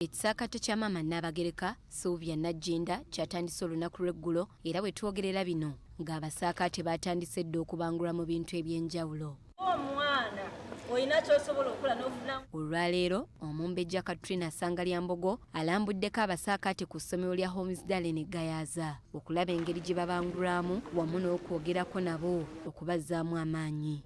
Ekisaakaate kya maama Nnaabagereka Sylvia Najjinda kyatandise olunaku lw'eggulo era bwe twogerera bino ng'abasaakaate baatandise dda okubangulwa mu bintu eby'enjawulo. Omwana olina ky'osobola okukola n'ofunamu. Olwaleero omumbejja Katrina Ssangalyambogo alambuddeko abasaakaate ku ssomero lya Homesdale ne Gayaaza okulaba engeri gye babangulwamu wamu n'okwogerako nabo okubazzaamu amaanyi.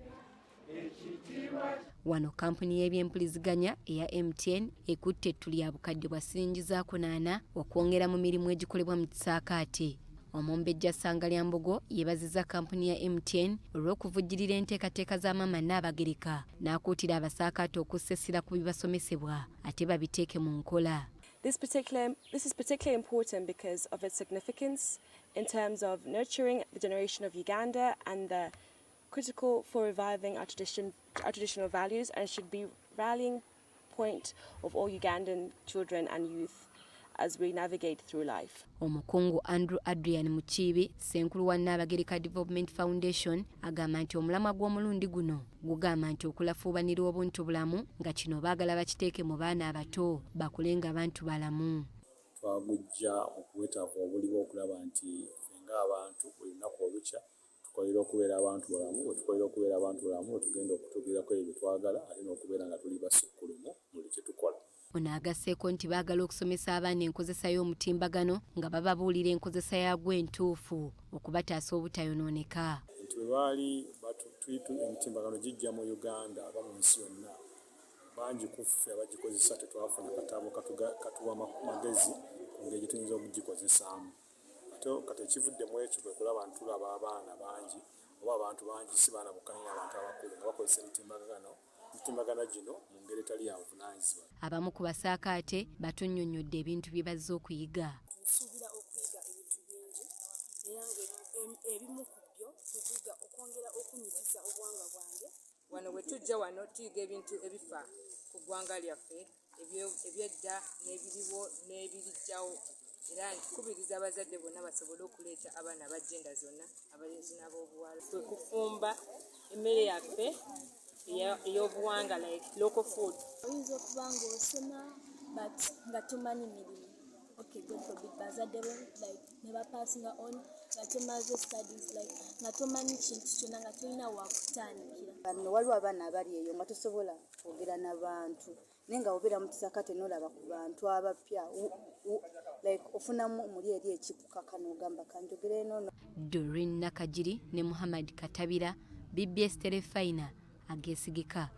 Wano kampuni y'ebyempuliziganya eya MTN ekutte ettu lya bukadde bwa siringizaako 8 okwongera mu mirimu egikolebwa mu kisaakaate. Omumbejja Ssangalyambogo yeebazizza kampuni ya MTN olw'okuvujjirira enteekateeka za maama Nnaabagereka n'akuutira abasaakaate okussa essira ku bibasomesebwa ate babiteeke mu nkola. This is particularly important because of its significance in terms of nurturing the generation of Uganda and the critical for reviving our traditional values, and should be rallying point of all Ugandan children and youth as we navigate through life. Omukungu Andrew Adrian Mukiibi Ssenkulu wa Nnaabagereka Development Foundation agamba nti omulamwa gw'omulundi guno gugamba nti okulafuubanira obuntu bulamu nga kino baagala bakiteeke mu baana abato bakule nga abantu balamu. Twagujja okuwetaavu obuliwo okulaba nti fenga abantu buli lunaku olukya tukolera okubeera abantu balamu, wetukolera okubeera abantu balamu tugenda okutuukirako ebyo twagala ate n'okubeera nga tuli basukkulumu mu buli kye tukola. Ono agasseeko nti baagala okusomesa abaana enkozesa y'omutimbagano nga bababuulira enkozesa yaagwo entuufu okubataasa obutayonooneka. Nti bwe baali emitimbagano gijja mu Uganda aba mu nsi yonna bangi ku ffe abagikozesa tetwafuna katabo katuwa magezi ku ngeri gye tuyinza okugikozesaamu. Kati ekivuddemu ekyo kwe kulaba nti tulaba abaana bangi oba abantu bangi si baana bokka n'abantu abakulu nga bakozesa emitimbagano gino mu ngeri etali ya buvunaanyizibwa. Abamu ku basaakaate batunnyonnyodde ebintu bye bazze okuyiga. Nsuubira okuyiga ebintu bingi era ebimu ku byo tuyiga okwongera okunyikiza obuwangwa bwange. Wano bwe tujja wano tuyiga ebintu ebifa ku ggwanga lyaffe ebyedda n'ebiriwo n'ebirijjawo. Era nkubiriza abazadde bonna basobole okuleeta abaana ab'agenda zonna abalenzi n'ab'obuwala. Kwe kufumba emmere yaffe ey'obuwanga like local food. Oyinza okuba ng'osoma but nga tomanyi mirimu. Okay, God forbid bazadde bo like ne bapassinga on nga tomaze studies like nga tomanyi kintu kyonna nga tolina wakutandikira. Bano waliwo abaana abali eyo nga tosobola kwogera n'abantu naye nga obeera mu kisaakaate n'olaba ku bantu abapya like ofunamu omuli eri ekikukaka n'ogamba kanjogere noono. Doreen Nakajiri ne Muhammad Katabira BBS Telefina ageesigika.